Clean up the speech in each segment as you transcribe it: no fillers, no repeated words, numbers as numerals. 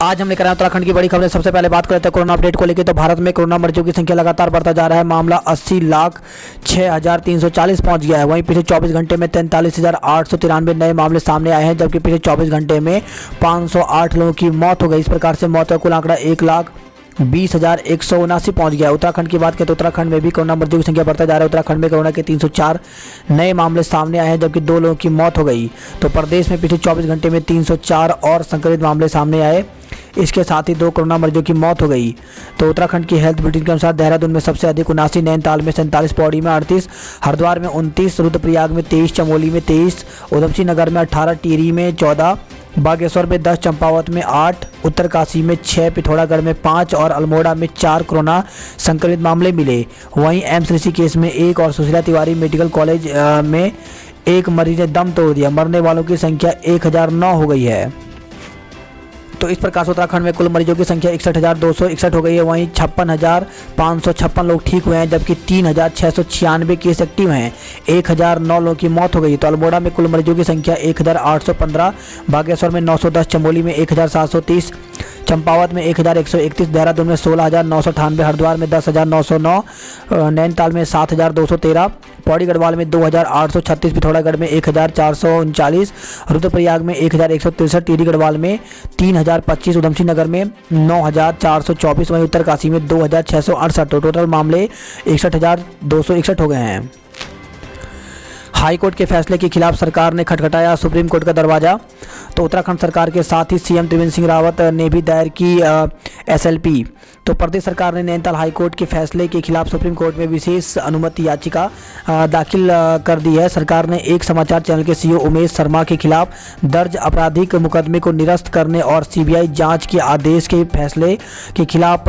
आज हम लेकर आए उत्तराखंड की बड़ी खबरें। सबसे पहले बात करते हैं कोरोना अपडेट को लेकर। तो भारत में कोरोना मरीजों की संख्या लगातार बढ़ता जा रहा है। मामला 80,06,340 पहुंच गया है। वहीं पिछले 24 घंटे में 43,893 नए मामले सामने आए हैं, जबकि पिछले 24 घंटे में 508 लोगों की मौत हो गई। इस प्रकार से मौत का कुल आंकड़ा 1,20,179 पहुंच गया। उत्तराखंड की बात करें तो उत्तराखंड में भी कोरोना मरीजों की संख्या बढ़ता जा रहा है। उत्तराखंड में कोरोना के 304 नए मामले सामने आए हैं, जबकि 2 लोगों की मौत हो गई। तो प्रदेश में पिछले 24 घंटे में 304 और संक्रमित मामले सामने आए। इसके साथ ही 2 कोरोना मरीजों की मौत हो गई। तो उत्तराखंड की हेल्थ बुलेटिन के अनुसार देहरादून में सबसे अधिक 79, नैनीताल में 47, पौड़ी में 38, हरिद्वार में 29, रुद्रप्रयाग में 23, चमोली में 23, उधमसिंह नगर में 18, टिहरी में 14, बागेश्वर में 10, चंपावत में 8, उत्तरकाशी में 6, पिथौरागढ़ में 5 और अल्मोड़ा में 4 कोरोना संक्रमित मामले मिले। वहीं एम्स ऋषिकेश में 1 और सुशीला तिवारी मेडिकल कॉलेज में 1 मरीज ने दम तोड़ दिया। मरने वालों की संख्या 1009 हो गई है। तो इस प्रकार से उत्तराखंड में कुल मरीजों की संख्या 61,261 हो गई है। वहीं 56,556 लोग ठीक हुए हैं, जबकि 3,696 केस एक्टिव हैं। 1,009 लोगों की मौत हो गई। तो अल्मोड़ा में कुल मरीजों की संख्या 1,815, बागेश्वर में 910, चमोली में 1,730, चंपावत में 1,131, देहरादून में 16,998, हरिद्वार में 10,909, नैनीताल में 7,213, पौड़ी गढ़वाल में 2,836, पिथौरागढ़ में 1,439, रुद्रप्रयाग में 1,163, टिहरी गढ़वाल में 3,025, उधमसिंह नगर में 9,424, वहीं उत्तरकाशी में 2,668। टोटल मामले 61,261 हो गए हैं। हाईकोर्ट के फैसले के खिलाफ सरकार ने खटखटाया सुप्रीम कोर्ट का दरवाजा। तो उत्तराखंड सरकार के साथ ही सीएम त्रिवेंद्र सिंह रावत ने भी दायर की एसएलपी। तो प्रदेश सरकार ने नैनीताल हाईकोर्ट के फैसले के खिलाफ सुप्रीम कोर्ट में विशेष अनुमति याचिका दाखिल कर दी है। सरकार ने एक समाचार चैनल के सीईओ उमेश शर्मा के खिलाफ दर्ज आपराधिक मुकदमे को निरस्त करने और सीबीआई जांच के आदेश के फैसले के खिलाफ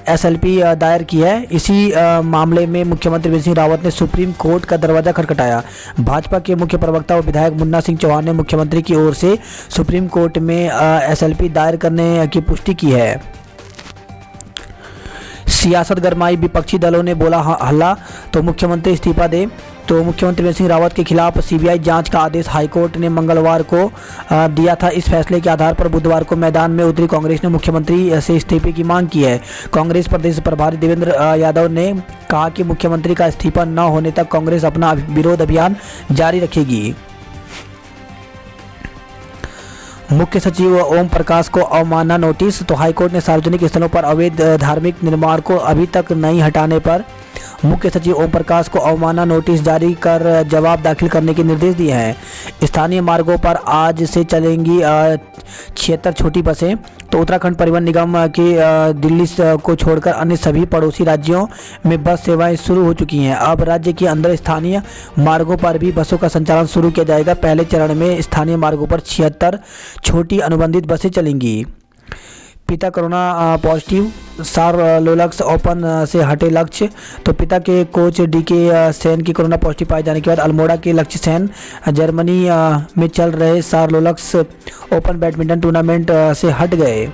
एसएलपी दायर की है। इसी मामले में मुख्यमंत्री त्रिवेंद्र सिंह रावत ने सुप्रीम कोर्ट का दरवाजा खटखटाया। भाजपा के मुख्य प्रवक्ता व विधायक मुन्ना सिंह चौहान ने मुख्यमंत्री की ओर से सुप्रीम कोर्ट में एसएलपी दायर करने की पुष्टि की है। सियासत गरमाई, विपक्षी दलों ने बोला हल्ला, तो मुख्यमंत्री इस्तीफा दे। तो मुख्यमंत्री त्रिवेंद्र सिंह रावत के खिलाफ सीबीआई जांच का आदेश हाईकोर्ट ने मंगलवार को दिया था। इस फैसले के आधार पर बुधवार को मैदान में उतरी कांग्रेस ने मुख्यमंत्री से इस्तीफे की मांग की है। कांग्रेस प्रदेश प्रभारी देवेंद्र यादव ने कहा कि मुख्यमंत्री का इस्तीफा न होने तक कांग्रेस अपना विरोध अभियान जारी रखेगी। मुख्य सचिव ओम प्रकाश को अवमानना नोटिस। तो हाईकोर्ट ने सार्वजनिक स्थलों पर अवैध धार्मिक निर्माण को अभी तक नहीं हटाने पर मुख्य सचिव ओम प्रकाश को अवमानना नोटिस जारी कर जवाब दाखिल करने के निर्देश दिए हैं। स्थानीय मार्गों पर आज से चलेंगी 76 छोटी बसें। तो उत्तराखंड परिवहन निगम की दिल्ली को छोड़कर अन्य सभी पड़ोसी राज्यों में बस सेवाएं शुरू हो चुकी हैं। अब राज्य के अंदर स्थानीय मार्गों पर भी बसों का संचालन शुरू किया जाएगा। पहले चरण में स्थानीय मार्गों पर 76 छोटी अनुबंधित बसें चलेंगी। पिता कोरोना पॉजिटिव, सारलोलक्स ओपन से हटे लक्ष्य। तो पिता के कोच डीके सेन की कोरोना पॉजिटिव पाए जाने के बाद अल्मोड़ा के लक्ष्य सेन जर्मनी में चल रहे सारलोलक्स ओपन बैडमिंटन टूर्नामेंट से हट गए।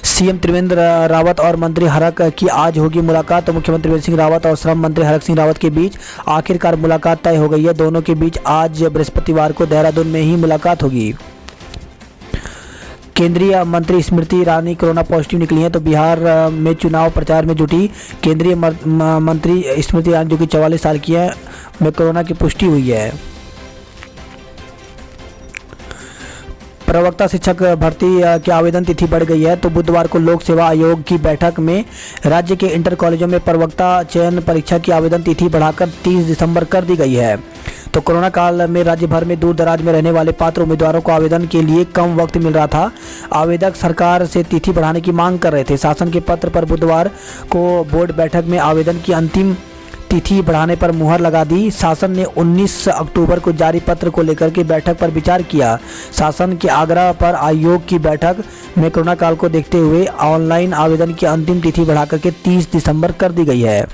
सीएम त्रिवेंद्र रावत और मंत्री हरक की आज होगी मुलाकात। तो मुख्यमंत्री त्रिवेंद्र सिंह रावत और श्रम मंत्री हरक सिंह रावत के बीच आखिरकार मुलाकात तय हो गई है। दोनों के बीच आज बृहस्पतिवार को देहरादून में ही मुलाकात होगी। केंद्रीय मंत्री स्मृति ईरानी कोरोना पॉजिटिव निकली हैं। तो बिहार में चुनाव प्रचार में जुटी केंद्रीय मंत्री स्मृति ईरानी, जो कि 44 साल की है, में कोरोना की पुष्टि हुई है। प्रवक्ता शिक्षक भर्ती की आवेदन तिथि बढ़ गई है। तो बुधवार को लोक सेवा आयोग की बैठक में राज्य के इंटर कॉलेजों में प्रवक्ता चयन परीक्षा की आवेदन तिथि बढ़ाकर 30 दिसंबर कर दी गई है। तो कोरोना काल में राज्य भर में दूर दराज में रहने वाले पात्र उम्मीदवारों को आवेदन के लिए कम वक्त मिल रहा था। आवेदक सरकार से तिथि बढ़ाने की मांग कर रहे थे। शासन के पत्र पर बुधवार को बोर्ड बैठक में आवेदन की अंतिम तिथि बढ़ाने पर मुहर लगा दी। शासन ने 19 अक्टूबर को जारी पत्र को लेकर के बैठक पर विचार किया। शासन के आग्रह पर आयोग की बैठक में कोरोना काल को देखते हुए ऑनलाइन आवेदन की अंतिम तिथि बढ़ाकर के 30 दिसंबर कर दी गई है।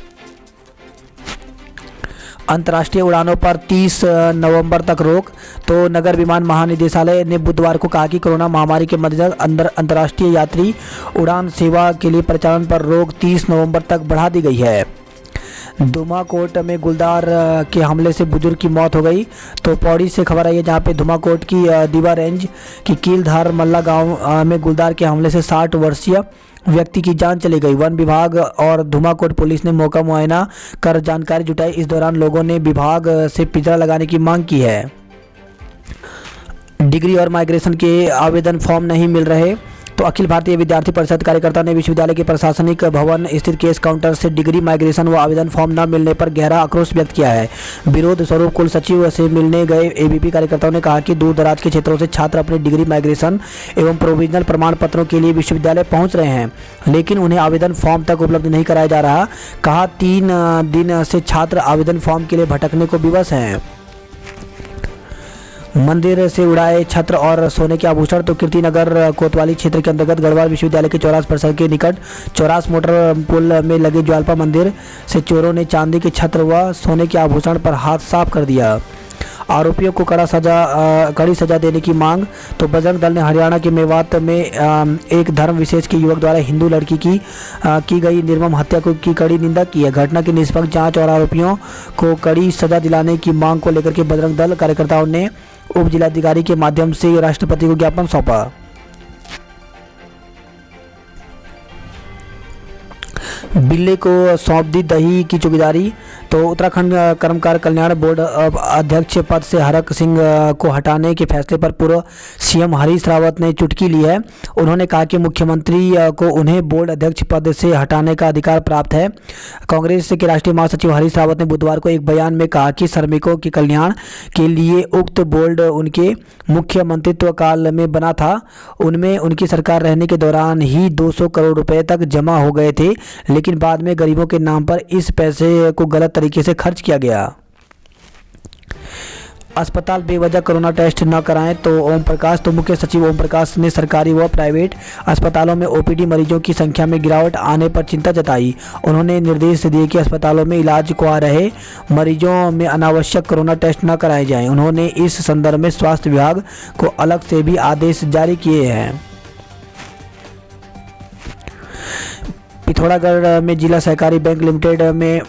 अंतर्राष्ट्रीय उड़ानों पर 30 नवंबर तक रोक। तो नगर विमान महानिदेशालय ने बुधवार को कहा कि कोरोना महामारी के मद्देनजर अंतर्राष्ट्रीय यात्री उड़ान सेवा के लिए परिचालन पर रोक 30 नवंबर तक बढ़ा दी गई है। धुमाकोट में गुलदार के हमले से बुजुर्ग की मौत हो गई। तो पौड़ी से खबर आई है जहां पे धुमाकोट की दीवा रेंज की कीलधार मल्ला गांव में गुलदार के हमले से 60 वर्षीय व्यक्ति की जान चली गई। वन विभाग और धुमाकोट पुलिस ने मौका मुआयना कर जानकारी जुटाई। इस दौरान लोगों ने विभाग से पिंजरा लगाने की मांग की है। डिग्री और माइग्रेशन के आवेदन फॉर्म नहीं मिल रहे, तो अखिल भारतीय विद्यार्थी परिषद कार्यकर्ता ने विश्वविद्यालय के प्रशासनिक भवन स्थित केस काउंटर से डिग्री माइग्रेशन व आवेदन फॉर्म न मिलने पर गहरा आक्रोश व्यक्त किया है। विरोध स्वरूप कुल सचिव से मिलने गए एबीपी कार्यकर्ताओं ने कहा कि दूर दराज के क्षेत्रों से छात्र अपने डिग्री माइग्रेशन एवं प्रोविजनल प्रमाण पत्रों के लिए विश्वविद्यालय पहुंच रहे हैं, लेकिन उन्हें आवेदन फॉर्म तक उपलब्ध नहीं कराया जा रहा। कहा 3 दिन से छात्र आवेदन फॉर्म के लिए भटकने को विवश हैं। मंदिर से उड़ाए छत्र और सोने के आभूषण। तो कीर्तिनगर कोतवाली क्षेत्र के अंतर्गत गढ़वाल विश्वविद्यालय के चौरास परिसर के निकट चौरास मोटर पुल में लगे ज्वालपा मंदिर से चोरों ने चांदी के छत्र व सोने के आभूषण पर हाथ साफ कर दिया। आरोपियों को कड़ी सजा देने की मांग। तो बजरंग दल ने हरियाणा के मेवात में एक धर्म विशेष के युवक द्वारा हिंदू लड़की की गई निर्मम हत्या की कड़ी निंदा की है। घटना की निष्पक्ष जांच और आरोपियों को कड़ी सजा दिलाने की मांग को लेकर के बजरंग दल कार्यकर्ताओं ने उप जिलाधिकारी के माध्यम से राष्ट्रपति को ज्ञापन सौंपा। बिल्ले को सौंप दी दही की चौकीदारी। तो उत्तराखंड कर्मकार कल्याण बोर्ड अध्यक्ष पद से हरक सिंह को हटाने के फैसले पर पूर्व सीएम हरीश रावत ने चुटकी ली है। उन्होंने कहा कि मुख्यमंत्री को उन्हें बोर्ड अध्यक्ष पद से हटाने का अधिकार प्राप्त है। कांग्रेस के राष्ट्रीय महासचिव हरीश रावत ने बुधवार को एक बयान में कहा कि श्रमिकों के कल्याण के लिए उक्त बोर्ड उनके मुख्यमंत्रित्व काल में बना था। उनमें उनकी सरकार रहने के दौरान ही 200 करोड़ रुपए तक जमा हो गए थे, लेकिन बाद में गरीबों के नाम पर इस पैसे को गलत तरीके से खर्च किया गया। अस्पताल बेवजह कोरोना टेस्ट न कराएं। तो ओम प्रकाश तो मुख्य सचिव ओम प्रकाश ने सरकारी व प्राइवेट अस्पतालों में ओपीडी मरीजों की संख्या में गिरावट आने पर चिंता जताई। उन्होंने निर्देश दिए कि अस्पतालों में इलाज को आ रहे मरीजों में अनावश्यक कोरोना टेस्ट न कराए जाएं। उन्होंने इस संदर्भ में स्वास्थ्य विभाग को अलग से भी आदेश जारी किए हैं। पिथौरागढ़ में जिला सहकारी बैंक लिमिटेड में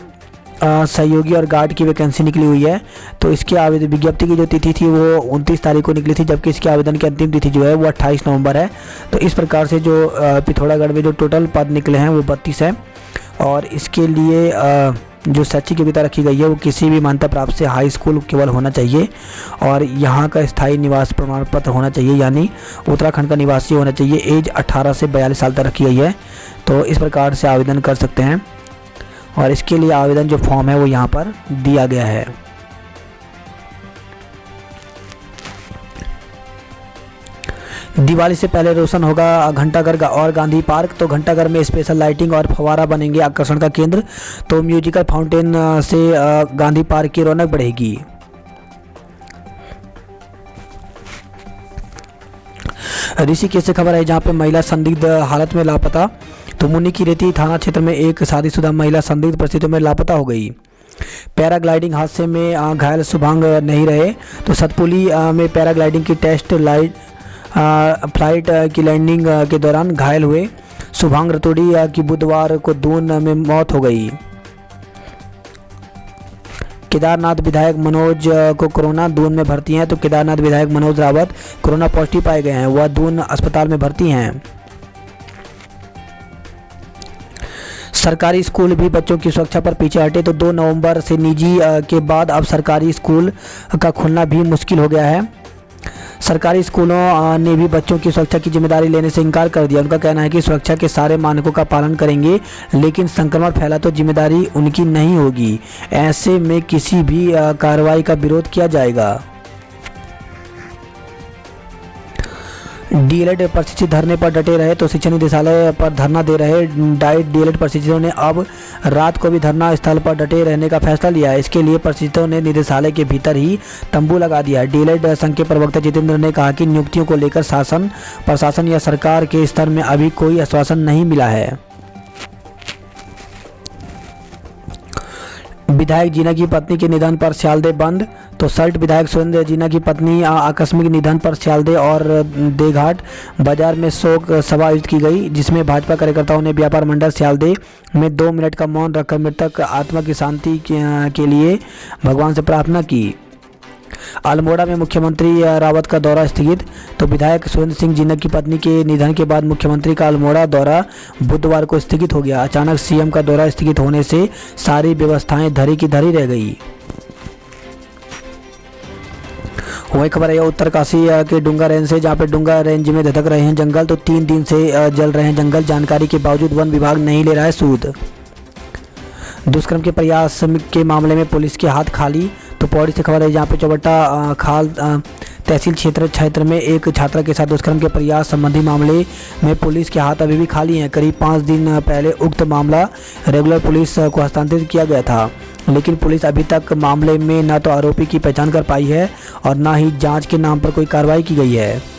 सहयोगी और गार्ड की वैकेंसी निकली हुई है। तो इसके आवेदन विज्ञप्ति की जो तिथि थी वो 29 तारीख को निकली थी, जबकि इसके आवेदन की अंतिम तिथि जो है वो 28 नवंबर है। तो इस प्रकार से जो पिथौरागढ़ में जो टोटल पद निकले हैं वो 32 हैं। और इसके लिए जो शैक्षिक योग्यता रखी गई है वो किसी भी मान्यता प्राप्त से हाई स्कूल केवल होना चाहिए और यहाँ का स्थायी निवास प्रमाण पत्र होना चाहिए, यानी उत्तराखंड का निवासी होना चाहिए। एज 18 से 42 साल तक रखी गई है। तो इस प्रकार से आवेदन कर सकते हैं और इसके लिए आवेदन जो फॉर्म है वो यहाँ पर दिया गया है। दिवाली से पहले रोशन होगा घंटाघर और गांधी पार्क। तो घंटाघर में स्पेशल लाइटिंग और फव्वारा बनेंगे आकर्षण का केंद्र। तो म्यूजिकल फाउंटेन से गांधी पार्क की रौनक बढ़ेगी। ऋषिकेश से खबर है जहां पे महिला संदिग्ध हालत में लापता। तो मुनिकीरेती थाना क्षेत्र में एक शादीशुदा महिला संदिग्ध परिस्थितियों में लापता हो गई। पैराग्लाइडिंग हादसे में घायल शुभांग नहीं रहे। तो सतपुली में पैराग्लाइडिंग की टेस्ट फ्लाइट की लैंडिंग के दौरान घायल हुए शुभांग रतोड़ी की बुधवार को दून में मौत हो गई। केदारनाथ विधायक मनोज को कोरोना, दून में भर्ती हैं। तो केदारनाथ विधायक मनोज रावत कोरोना पॉजिटिव पाए गए हैं, वह दून अस्पताल में भर्ती हैं। सरकारी स्कूल भी बच्चों की सुरक्षा पर पीछे हटे। तो 2 नवंबर से निजी के बाद अब सरकारी स्कूल का खुलना भी मुश्किल हो गया है। सरकारी स्कूलों ने भी बच्चों की सुरक्षा की जिम्मेदारी लेने से इनकार कर दिया। उनका कहना है कि सुरक्षा के सारे मानकों का पालन करेंगे, लेकिन संक्रमण फैला तो जिम्मेदारी उनकी नहीं होगी। ऐसे में किसी भी कार्रवाई का विरोध किया जाएगा। डीएलएड प्रशिक्षित धरने पर डटे रहे। तो शिक्षा निदेशालय पर धरना दे रहे डाइट डीएलएड प्रशिक्षितों ने अब रात को भी धरना स्थल पर डटे रहने का फैसला लिया है। इसके लिए प्रशिक्षितों ने निदेशालय के भीतर ही तंबू लगा दिया है। डीएलएड संघ के प्रवक्ता जितेंद्र ने कहा कि नियुक्तियों को लेकर शासन, प्रशासन या सरकार के स्तर में अभी कोई आश्वासन नहीं मिला है। विधायक जीना की पत्नी के निधन पर स्यालदे बंद। तो सल्ट विधायक सुरेंद्र जीना की पत्नी आकस्मिक निधन पर स्यालदे और देघाट बाजार में शोक सभा आयोजित की गई, जिसमें भाजपा कार्यकर्ताओं ने व्यापार मंडल स्यालदे में 2 मिनट का मौन रखकर मृतक आत्मा की शांति के लिए भगवान से प्रार्थना की। अल्मोड़ा में मुख्यमंत्री रावत का दौरा स्थगित। तो विधायक सुरेंद्र सिंह जीना की पत्नी के निधन के बाद मुख्यमंत्री का अल्मोड़ा दौरा बुधवार को स्थगित हो गया। अचानक सीएम का दौरा स्थगित होने से सारी व्यवस्थाएं धरी की धरी रह गई। वही खबर है उत्तरकाशी के डुंगा रेंज से, जहां पे डुंगा रेंज में धधक रहे हैं जंगल। तो 3 दिन से जल रहे हैं जंगल, जानकारी के बावजूद वन विभाग नहीं ले रहा है सूद। दुष्कर्म के प्रयास के मामले में पुलिस के हाथ खाली। तो पौड़ी से खबर है, जहाँ पे चौबट्टा खाल तहसील क्षेत्र में एक छात्रा के साथ दुष्कर्म के प्रयास संबंधी मामले में पुलिस के हाथ अभी भी खाली हैं। करीब 5 दिन पहले उक्त मामला रेगुलर पुलिस को हस्तांतरित किया गया था, लेकिन पुलिस अभी तक मामले में न तो आरोपी की पहचान कर पाई है और न ही जांच के नाम पर कोई कार्रवाई की गई है।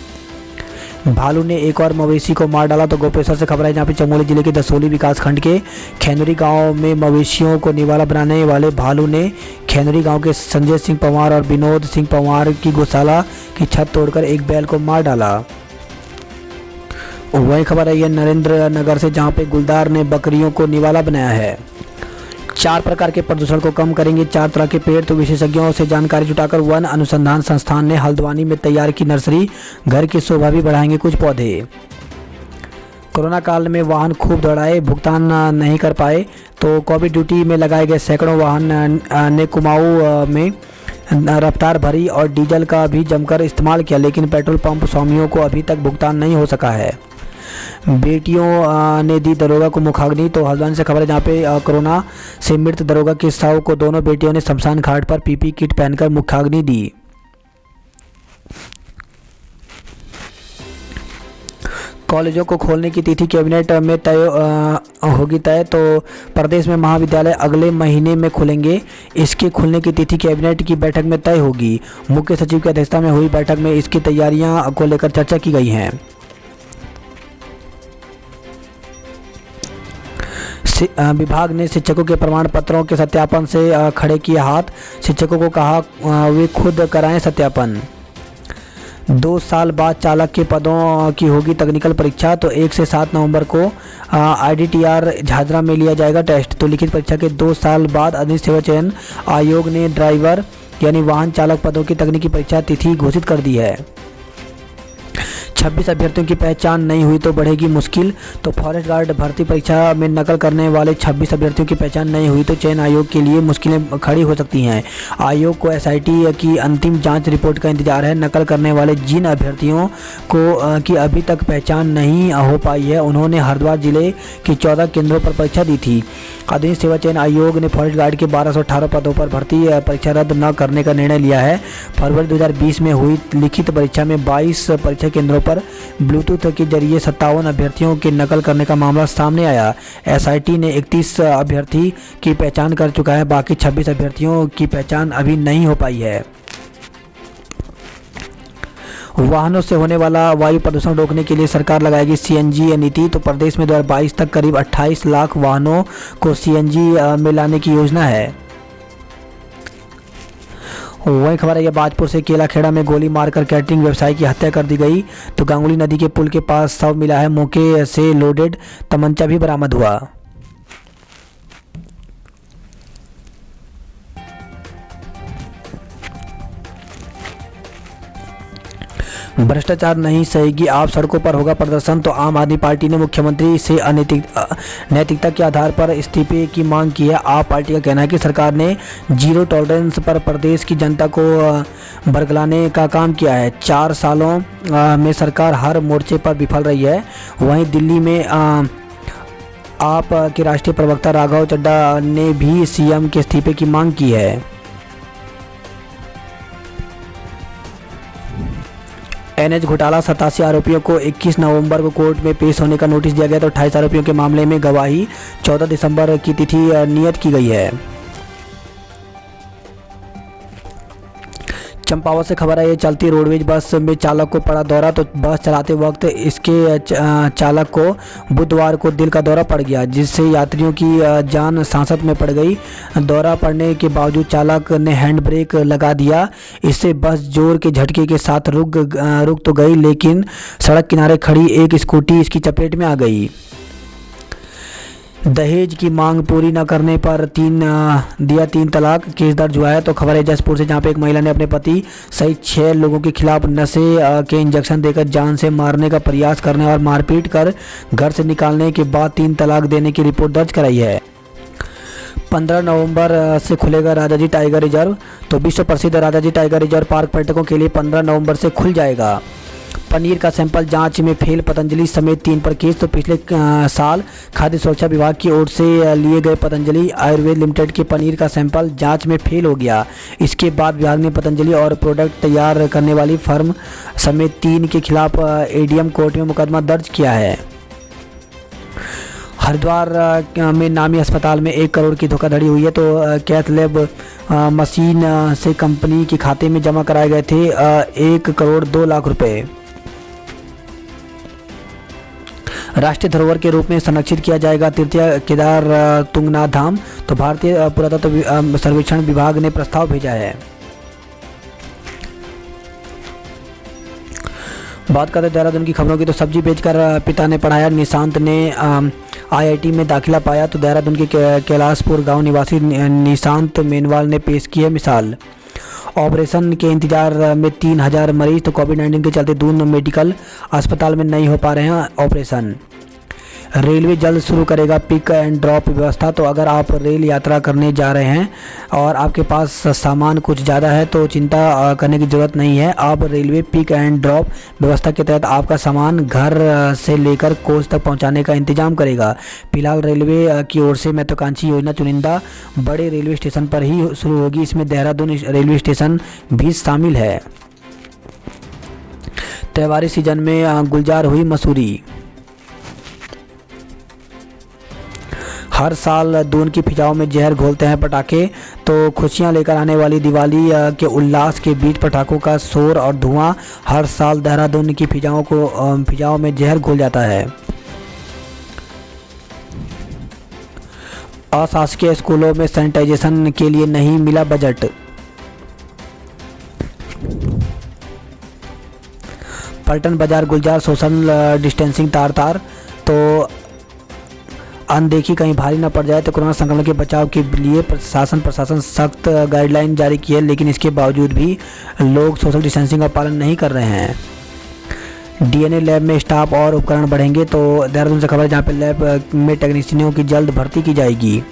भालू ने एक और मवेशी को मार डाला। तो गोपेश्वर से खबर है, जहाँ पे चमोली जिले के दसोली विकासखंड के खैनरी गांव में मवेशियों को निवाला बनाने वाले भालू ने खैनरी गांव के संजय सिंह पंवार और विनोद सिंह पंवार की गौशाला की छत तोड़कर एक बैल को मार डाला। वही खबर है ये नरेंद्र नगर से, जहाँ पे गुलदार ने बकरियों को निवाला बनाया है। 4 प्रकार के प्रदूषण को कम करेंगे 4 तरह के पेड़। तो विशेषज्ञों से जानकारी जुटाकर वन अनुसंधान संस्थान ने हल्द्वानी में तैयार की नर्सरी, घर की शोभा भी बढ़ाएंगे कुछ पौधे। कोरोना काल में वाहन खूब दौड़ाए, भुगतान नहीं कर पाए। तो कोविड ड्यूटी में लगाए गए सैकड़ों वाहन ने कुमाऊं में रफ्तार भरी और डीजल का भी जमकर इस्तेमाल किया, लेकिन पेट्रोल पंप स्वामियों को अभी तक भुगतान नहीं हो सका है। बेटियों ने दी दरोगा को मुखाग्नि। तो हल्द्वानी से खबर है, जहाँ पे कोरोना से मृत दरोगा के शव को दोनों बेटियों ने शमशान घाट पर पीपी किट पहनकर मुखाग्नि दी। कॉलेजों को खोलने की तिथि कैबिनेट में तय होगी तय। तो प्रदेश में महाविद्यालय अगले महीने में खुलेंगे, इसके खुलने की तिथि कैबिनेट की बैठक में तय होगी। मुख्य सचिव की अध्यक्षता में हुई बैठक में इसकी तैयारियां को लेकर चर्चा की गई है। विभाग ने शिक्षकों के प्रमाण पत्रों के सत्यापन से खड़े किए हाथ। शिक्षकों को कहा वे खुद कराएं सत्यापन। 2 साल बाद चालक के पदों की होगी तकनीकल परीक्षा। तो 1 से 7 नवंबर को IDTR झाझरा में लिया जाएगा टेस्ट। तो लिखित परीक्षा के 2 साल बाद अधिक सेवा चयन आयोग ने ड्राइवर यानी वाहन चालक पदों की तकनीकी परीक्षा तिथि घोषित कर दी है। 26 अभ्यर्थियों की पहचान नहीं हुई तो बढ़ेगी मुश्किल। तो फॉरेस्ट गार्ड भर्ती परीक्षा में नकल करने वाले 26 अभ्यर्थियों की पहचान नहीं हुई तो चयन आयोग के लिए मुश्किलें खड़ी हो सकती हैं। आयोग को SIT की अंतिम जांच रिपोर्ट का इंतजार है। नकल करने वाले जिन अभ्यर्थियों को की अभी तक पहचान नहीं हो पाई है, उन्होंने हरिद्वार जिले के 14 केंद्रों पर परीक्षा दी थी। आधुनिक सेवा चयन आयोग ने फॉरेस्ट गार्ड के 1218 पदों पर भर्ती परीक्षा रद्द न करने का निर्णय लिया है। फरवरी 2020 में हुई लिखित परीक्षा में 22 परीक्षा केंद्रों पर ब्लूटूथ के जरिए 57 अभ्यर्थियों के नकल करने का मामला सामने आया। SIT ने 31 अभ्यर्थी की पहचान कर चुका है, बाकी 26 अभ्यर्थियों की पहचान अभी नहीं हो पाई है। वाहनों से होने वाला वायु प्रदूषण रोकने के लिए सरकार लगाएगी CNG नीति। तो प्रदेश में 2022 तक करीब 28 लाख वाहनों को CNG में लाने की योजना है। वही खबर है, यह बाजपुर से केलाखेड़ा में गोली मारकर कैटरिंग व्यवसायी की हत्या कर दी गई। तो गांगुली नदी के पुल के पास शव मिला है, मौके से लोडेड तमंचा भी बरामद हुआ। भ्रष्टाचार नहीं सहेगी आप, सड़कों पर होगा प्रदर्शन। तो आम आदमी पार्टी ने मुख्यमंत्री से नैतिकता के आधार पर इस्तीफे की मांग की है। आप पार्टी का कहना है कि सरकार ने जीरो टॉलरेंस पर प्रदेश की जनता को बरगलाने का काम किया है। 4 सालों में सरकार हर मोर्चे पर विफल रही है। वहीं दिल्ली में आप के राष्ट्रीय प्रवक्ता राघव चड्ढा ने भी CM के इस्तीफे की मांग की है। NH घोटाला 87 आरोपियों को 21 नवंबर को कोर्ट में पेश होने का नोटिस दिया गया। तो 28 आरोपियों के मामले में गवाही 14 दिसंबर की तिथि नियत की गई है। चंपावत से खबर है, ये चलती रोडवेज बस में चालक को पड़ा दौरा। तो बस चलाते वक्त इसके चालक को बुधवार को दिल का दौरा पड़ गया, जिससे यात्रियों की जान सांसत में पड़ गई। दौरा पड़ने के बावजूद चालक ने हैंड ब्रेक लगा दिया। इससे बस जोर के झटके के साथ रुक तो गई, लेकिन सड़क किनारे खड़ी एक स्कूटी इसकी चपेट में आ गई। दहेज की मांग पूरी न करने पर दिया 3 तलाक, केस दर्ज हुआ है। तो खबर है जसपुर से, जहां पे एक महिला ने अपने पति सहित 6 लोगों के खिलाफ नशे के इंजेक्शन देकर जान से मारने का प्रयास करने और मारपीट कर घर से निकालने के बाद 3 तलाक देने की रिपोर्ट दर्ज कराई है। 15 नवंबर से खुलेगा राजाजी टाइगर रिजर्व। तो विश्व प्रसिद्ध राजाजी टाइगर रिजर्व पार्क पर्यटकों के लिए 15 नवंबर से खुल जाएगा। पनीर का सैंपल जांच में फेल, पतंजलि समेत 3 पर केस। तो पिछले साल खाद्य सुरक्षा विभाग की ओर से लिए गए पतंजलि आयुर्वेद लिमिटेड के पनीर का सैंपल जांच में फेल हो गया। इसके बाद विभाग ने पतंजलि और प्रोडक्ट तैयार करने वाली फर्म समेत 3 के खिलाफ एडीएम कोर्ट में मुकदमा दर्ज किया है। हरिद्वार में नामी अस्पताल में 1 करोड़ की धोखाधड़ी हुई है। तो कैथ लैब मशीन से कंपनी के खाते में जमा कराए गए थे 1 करोड़ 2 लाख रुपए। राष्ट्रीय धरोहर के रूप में संरक्षित किया जाएगा तृतीय केदार तुंगनाथ धाम। तो भारतीय पुरातत्व सर्वेक्षण विभाग ने प्रस्ताव भेजा है। बात करते हैं देहरादून की खबरों की। तो सब्जी बेचकर पिता ने पढ़ाया, निशांत ने आईआईटी में दाखिला पाया। तो देहरादून के कैलाशपुर गांव निवासी निशांत मेनवाल ने पेश की है मिसाल। ऑपरेशन के इंतजार में 3000 मरीज। तो कोविड-19 के चलते दून मेडिकल अस्पताल में नहीं हो पा रहे हैं ऑपरेशन। रेलवे जल्द शुरू करेगा पिक एंड ड्रॉप व्यवस्था। तो अगर आप रेल यात्रा करने जा रहे हैं और आपके पास सामान कुछ ज़्यादा है तो चिंता करने की ज़रूरत नहीं है। अब रेलवे पिक एंड ड्रॉप व्यवस्था के तहत आपका सामान घर से लेकर कोच तक पहुंचाने का इंतजाम करेगा। फिलहाल रेलवे की ओर से महत्वाकांक्षी योजना चुनिंदा बड़े रेलवे स्टेशन पर ही शुरू होगी। इसमें देहरादून रेलवे स्टेशन भी शामिल है। त्योहारी सीजन में गुलजार हुई मसूरी। हर साल दून की फिजाओं में जहर घोलते हैं पटाखे। तो खुशियां लेकर आने वाली दिवाली के उल्लास के बीच पटाखों का शोर और धुआं हर साल देहरादून की फिजाओं में जहर घोल जाता है। अशासकीय स्कूलों में सैनिटाइजेशन के लिए नहीं मिला बजट। पलटन बाजार गुलजार सोशल डिस्टेंसिंग तार। तो अनदेखी कहीं भारी न पड़ जाए। तो कोरोना संक्रमण के बचाव के लिए प्रशासन सख्त गाइडलाइन जारी की है, लेकिन इसके बावजूद भी लोग सोशल डिस्टेंसिंग का पालन नहीं कर रहे हैं। डीएनए लैब में स्टाफ और उपकरण बढ़ेंगे। तो देहरादून से खबर है, जहाँ पे लैब में टेक्नीशियनों की जल्द भर्ती की जाएगी।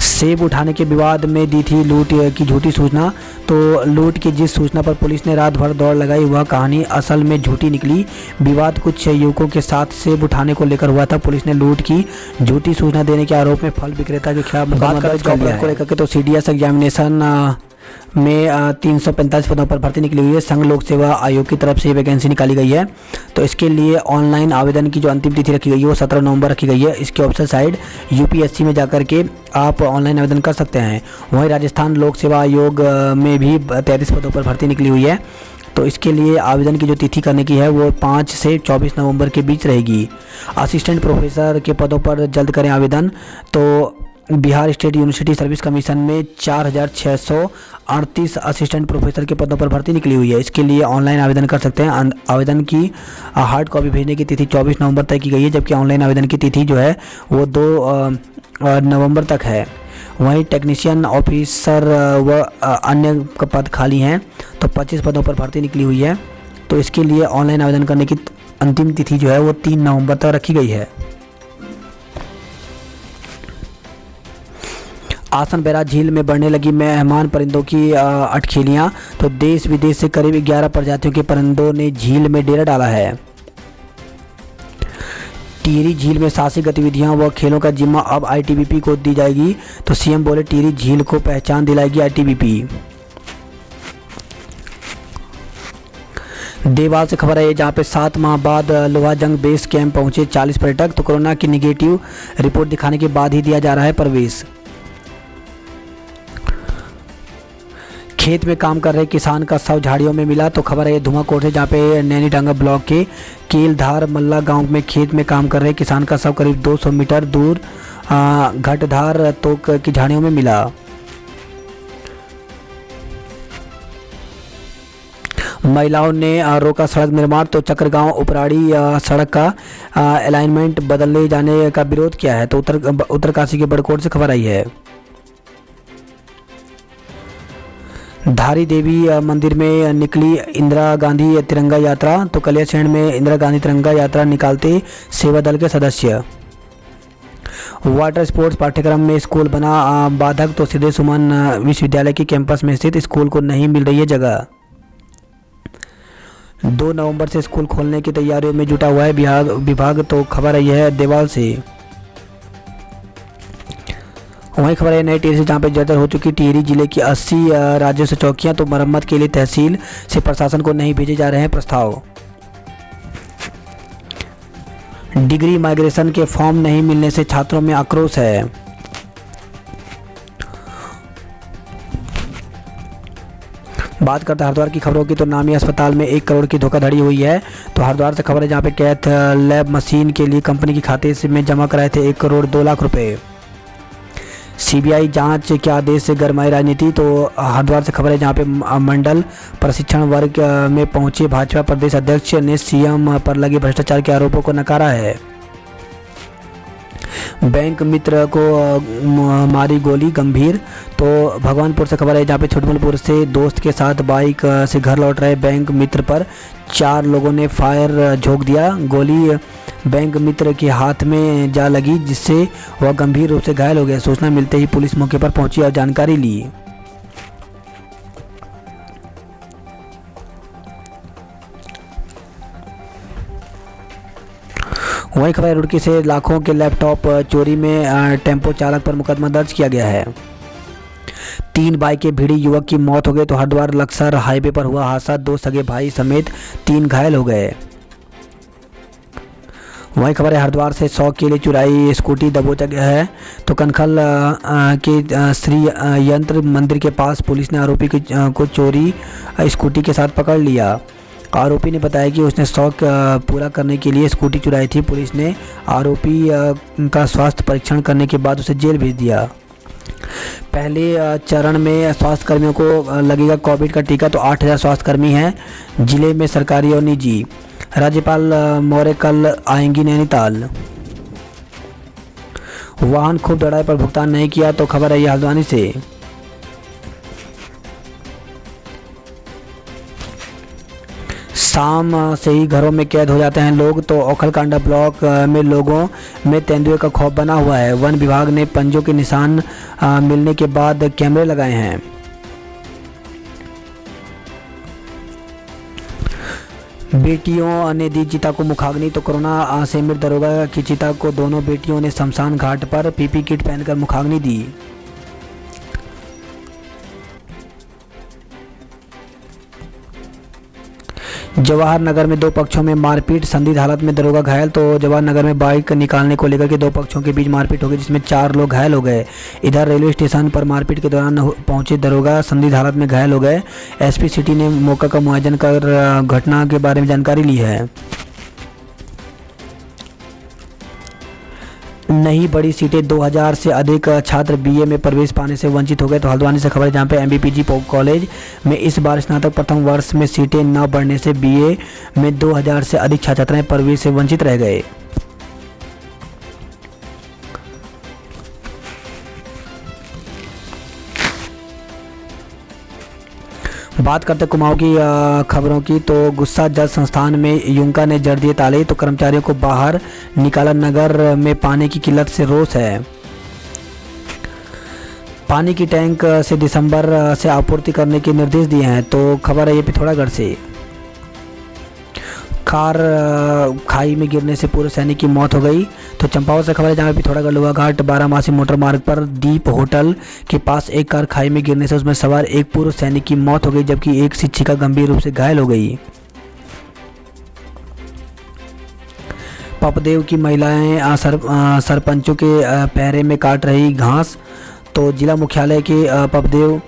सेब उठाने के विवाद में दी थी लूट की झूठी सूचना। तो लूट की जिस सूचना पर पुलिस ने रात भर दौड़ लगाई वह कहानी असल में झूठी निकली। विवाद कुछ युवकों के साथ सेब उठाने को लेकर हुआ था। पुलिस ने लूट की झूठी सूचना देने के आरोप में फल विक्रेता के खिलाफ मुकदमा दर्ज कर लिया है। तो सीडीएस एग्जामिनेशन में 345 पदों पर भर्ती निकली हुई है। संघ लोक सेवा आयोग की तरफ से वैकेंसी निकाली गई है। तो इसके लिए ऑनलाइन आवेदन की जो अंतिम तिथि रखी गई है वो 17 नवंबर रखी गई है। इसकी ऑफिशियल साइट यूपीएससी में जाकर के आप ऑनलाइन आवेदन कर सकते हैं। वहीं राजस्थान लोक सेवा आयोग में भी 33 पदों पर भर्ती निकली हुई है। तो इसके लिए आवेदन की जो तिथि करने की है वो 5 से 24 नवंबर के बीच रहेगी। असिस्टेंट प्रोफेसर के पदों पर जल्द करें आवेदन। तो Bihar state university service commission में 4638 असिस्टेंट प्रोफेसर के पदों पर भर्ती निकली हुई है। इसके लिए ऑनलाइन आवेदन कर सकते हैं। आवेदन की हार्ड कॉपी भेजने की तिथि 24 नवंबर तक की गई है, जबकि ऑनलाइन आवेदन की तिथि जो है वो 2 नवंबर तक है। वहीं टेक्नीशियन ऑफिसर व अन्य पद खाली हैं। तो 25 पदों पर भर्ती निकली हुई है। तो इसके लिए ऑनलाइन आवेदन करने की अंतिम तिथि जो है वो 3 नवंबर तक रखी गई है। आसन बैराज झील में बढ़ने लगी मेहमान परिंदों की अटखेलियाँ। तो देश विदेश से करीब 11 प्रजातियों के परिंदों ने झील में डेरा डाला है। टिहरी झील में साहसिक गतिविधियां व खेलों का जिम्मा अब आईटीबीपी को दी जाएगी। तो सीएम बोले टिहरी झील को पहचान दिलाएगी आईटीबीपी। देवाल से खबर है, जहां पे 7 माह बाद लोहाजंग बेस कैंप पहुंचे 40 पर्यटक। तो कोरोना की निगेटिव रिपोर्ट दिखाने के बाद ही दिया जा रहा है प्रवेश। खेत में काम कर रहे किसान का शव झाड़ियों में मिला। तो खबर है ये धुआंकोट से, जहाँ पे नैनीडांगा ब्लॉक के कीलधार मल्ला गांव में खेत में काम कर रहे किसान का शव करीब 200 मीटर दूर घटधार तोक की झाड़ियों में मिला। महिलाओं ने रोका सड़क निर्माण। तो चक्रगांव उपराड़ी सड़क का अलाइनमेंट बदलने जाने का विरोध किया है। तो उत्तरकाशी के बड़कोट से खबर आई है। धारी देवी मंदिर में निकली इंदिरा गांधी तिरंगा यात्रा। तो कलियासैंण में इंदिरा गांधी तिरंगा यात्रा निकालते सेवा दल के सदस्य। वाटर स्पोर्ट्स पाठ्यक्रम में स्कूल बना बाधक। तो सीधे सुमन विश्वविद्यालय के कैंपस में स्थित स्कूल को नहीं मिल रही है जगह। 2 नवंबर से स्कूल खोलने की तैयारियों में जुटा हुआ है विभाग। तो खबर आई है देवाल से। वहीं खबर है नई टिहरी से, जहाँ पे जर्जर हो चुकी टिहरी जिले की 80 राजस्व चौकियां। तो मरम्मत के लिए तहसील से प्रशासन को नहीं भेजे जा रहे हैं प्रस्ताव। डिग्री माइग्रेशन के फॉर्म नहीं मिलने से छात्रों में आक्रोश है। बात करते हैं हरिद्वार की खबरों की। तो नामी अस्पताल में 1 करोड़ की धोखाधड़ी हुई है। तो हरिद्वार से खबर है, जहाँ पे कैथ लैब मशीन के लिए कंपनी के खाते में जमा कराए थे 1 करोड़ 2 लाख रुपए। सीबीआई जांच के आदेश से गरमाई राजनीति। तो हरिद्वार से खबर है, जहाँ पे मंडल प्रशिक्षण वर्ग में पहुंचे भाजपा प्रदेश अध्यक्ष ने सीएम पर लगे भ्रष्टाचार के आरोपों को नकारा है। बैंक मित्र को मारी गोली गंभीर। तो भगवानपुर से खबर है, जहाँ पे छुटमलपुर से दोस्त के साथ बाइक से घर लौट रहे बैंक मित्र पर 4 लोगों ने फायर झोंक दिया। गोली बैंक मित्र के हाथ में जा लगी, जिससे वह गंभीर रूप से घायल हो गया। सूचना मिलते ही पुलिस मौके पर पहुंची और जानकारी ली। वहीं खबर रुड़की से लाखों के लैपटॉप चोरी में टेम्पो चालक पर मुकदमा दर्ज किया गया है। 3 बाइकें भिड़ी, युवक की मौत हो गई। तो हरिद्वार लक्सर हाईवे पर हुआ हादसा। 2 सगे भाई समेत 3 घायल हो गए। वहीं खबर है हरिद्वार से 100 के लिए चुराई स्कूटी दबोचा गया है। तो कनखल के श्री यंत्र मंदिर के पास पुलिस ने आरोपी को चोरी स्कूटी के साथ पकड़ लिया। आरोपी ने बताया कि उसने शौक पूरा करने के लिए स्कूटी चुराई थी। पुलिस ने आरोपी का स्वास्थ्य परीक्षण करने के बाद उसे जेल भेज दिया। पहले चरण में स्वास्थ्य कर्मियों को लगेगा कोविड का टीका। तो 8000 स्वास्थ्यकर्मी हैं जिले में, सरकारी और निजी। राज्यपाल मौर्य कल आएंगी नैनीताल। वाहन खूब दौड़ाए पर भुगतान नहीं किया। तो खबर है ये हल्द्वानी से। शाम से ही घरों में कैद हो जाते हैं लोग। तो ओखलकांडा ब्लॉक में लोगों में तेंदुए का खौफ बना हुआ है। वन विभाग ने पंजों के निशान मिलने के बाद कैमरे लगाए हैं। बेटियों ने दी चिता को मुखाग्नि। तो कोरोना से मृत दरोगा की चिता को दोनों बेटियों ने शमशान घाट पर पीपी किट पहनकर मुखाग्नि दी। जवाहर नगर में 2 पक्षों में मारपीट, संदिग्ध हालत में दरोगा घायल। तो जवाहर नगर में बाइक निकालने को लेकर के 2 पक्षों के बीच मारपीट हो गई, जिसमें 4 लोग घायल हो गए। इधर रेलवे स्टेशन पर मारपीट के दौरान पहुंचे दरोगा संदिग्ध हालत में घायल हो गए। एसपी सिटी ने मौका का मुआयना कर घटना के बारे में जानकारी ली है। नहीं बड़ी सीटें, 2000 से अधिक छात्र बीए में प्रवेश पाने से वंचित हो गए। तो हल्द्वानी से खबर है, जहाँ पे एमबीपीजी कॉलेज में इस बार स्नातक प्रथम वर्ष में सीटें न बढ़ने से बीए में 2000 से अधिक छात्र छात्राएं प्रवेश से वंचित रह गए। बात करते कुमाऊं की खबरों की। तो गुस्सा जज संस्थान में युंका ने जड़ दिए ताले। तो कर्मचारियों को बाहर निकाला। नगर में पानी की किल्लत से रोष है। पानी की टैंक से दिसंबर से आपूर्ति करने के निर्देश दिए हैं। तो खबर है ये पिथौरागढ़ से। कार खाई में गिरने से पूर्व सैनिक की मौत हो गई। तो चंपावत से खबर है, जहाँ पिथौरागढ़ लोहाघाट 12 मोटर मार्ग पर दीप होटल के पास एक कार खाई में गिरने से उसमें सवार एक पूर्व सैनिक की मौत हो गई, जबकि एक शिक्षिका गंभीर रूप से घायल हो गई। पपदेव की महिलाएं सरपंचों के पहरे में काट रही घास। तो जिला मुख्यालय के पपदेव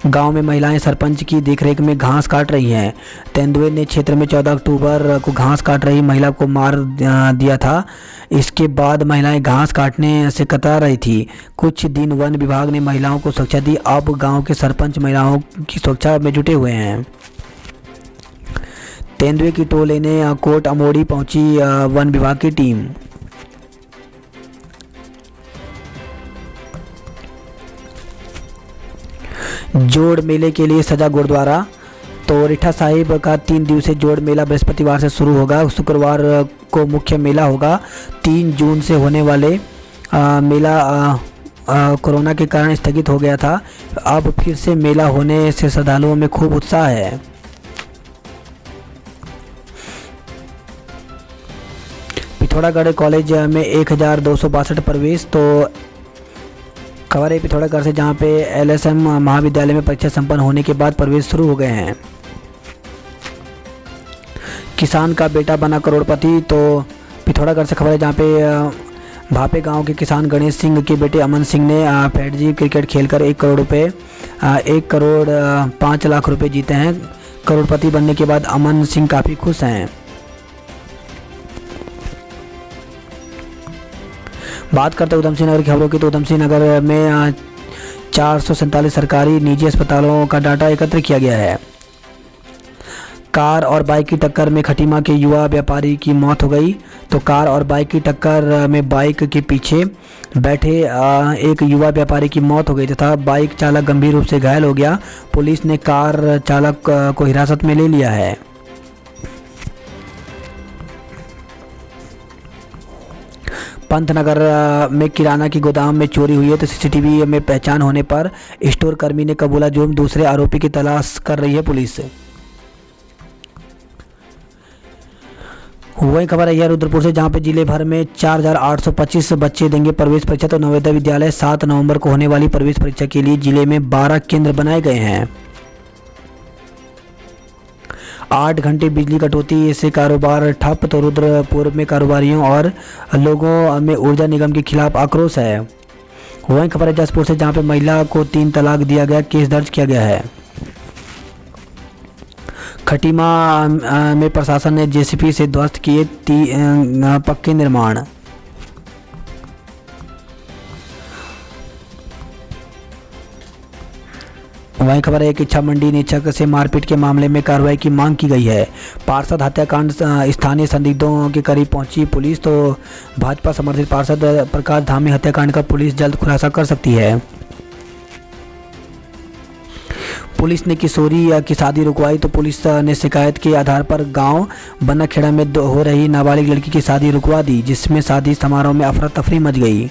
गांव में महिलाएं सरपंच की देखरेख में घास काट रही हैं। तेंदुए ने क्षेत्र में 14 अक्टूबर को घास काट रही महिला को मार दिया था। इसके बाद महिलाएं घास काटने से कतरा रही थी। कुछ दिन वन विभाग ने महिलाओं को सुरक्षा दी। अब गांव के सरपंच महिलाओं की सुरक्षा में जुटे हुए हैं। तेंदुए की टोल लेने कोट अमोड़ी पहुंची वन विभाग की टीम। जोड़ मेले के लिए सजा गुरुद्वारा। तो रीठा साहिब का 3 दिवसीय जोड़ मेला बृहस्पतिवार से शुरू होगा। शुक्रवार को मुख्य मेला होगा। 3 जून से होने वाले मेला कोरोना के कारण स्थगित हो गया था। अब फिर से मेला होने से श्रद्धालुओं में खूब उत्साह है। पिथौरागढ़ कॉलेज में 1262 प्रवेश। तो खबर है पिथौरागढ़ से, जहां पे LSM महाविद्यालय में परीक्षा संपन्न होने के बाद प्रवेश शुरू हो गए हैं। किसान का बेटा बना करोड़पति। तो पिथौरागढ़ से खबर है, जहां पे भापे गांव के किसान गणेश सिंह के बेटे अमन सिंह ने फैटजी क्रिकेट खेलकर 1 करोड़ 5 लाख रुपए जीते हैं। करोड़पति बनने के बाद अमन सिंह काफ़ी खुश हैं। बात करते हैं उधमसिंह नगर की खबरों की। तो उधमसिंह नगर में 447 सरकारी निजी अस्पतालों का डाटा एकत्र किया गया है। कार और बाइक की टक्कर में खटीमा के युवा व्यापारी की मौत हो गई। तो कार और बाइक की टक्कर में बाइक के पीछे बैठे एक युवा व्यापारी की मौत हो गई तथा बाइक चालक गंभीर रूप से घायल हो गया। पुलिस ने कार चालक को हिरासत में ले लिया है। पंतनगर में किराना की गोदाम में चोरी हुई है। तो CCTV में पहचान होने पर स्टोर कर्मी ने कबूला जुर्म। दूसरे आरोपी की तलाश कर रही है पुलिस। वही खबर है रुद्रपुर से, जहां पे जिले भर में 4825 बच्चे देंगे प्रवेश परीक्षा। तो नवोदय विद्यालय 7 नवंबर को होने वाली प्रवेश परीक्षा के लिए जिले में 12 केंद्र बनाए गए हैं। 8 घंटे बिजली कटौती से कारोबार ठप। तो रुद्रपुर में कारोबारियों और लोगों में ऊर्जा निगम के खिलाफ आक्रोश है। वहीं खबर है जसपुर से, जहां पे महिला को 3 तलाक दिया गया, केस दर्ज किया गया है। खटीमा में प्रशासन ने JCB से ध्वस्त किए पक्के निर्माण। वहीं खबर है कि इच्छा मंडी निरीक्षक से मारपीट के मामले में कार्रवाई की मांग की गई है। पार्षद हत्याकांड स्थानीय संदिग्धों के करीब पहुंची पुलिस। तो भाजपा समर्थित पार्षद प्रकाश धामी हत्याकांड का पुलिस जल्द खुलासा कर सकती है। पुलिस ने किशोरी की शादी रुकवाई। तो पुलिस ने शिकायत के आधार पर गांव बनखेड़ा में हो रही नाबालिग लड़की की शादी रुकवा दी, जिसमें शादी समारोह में अफरा तफरी मच गई।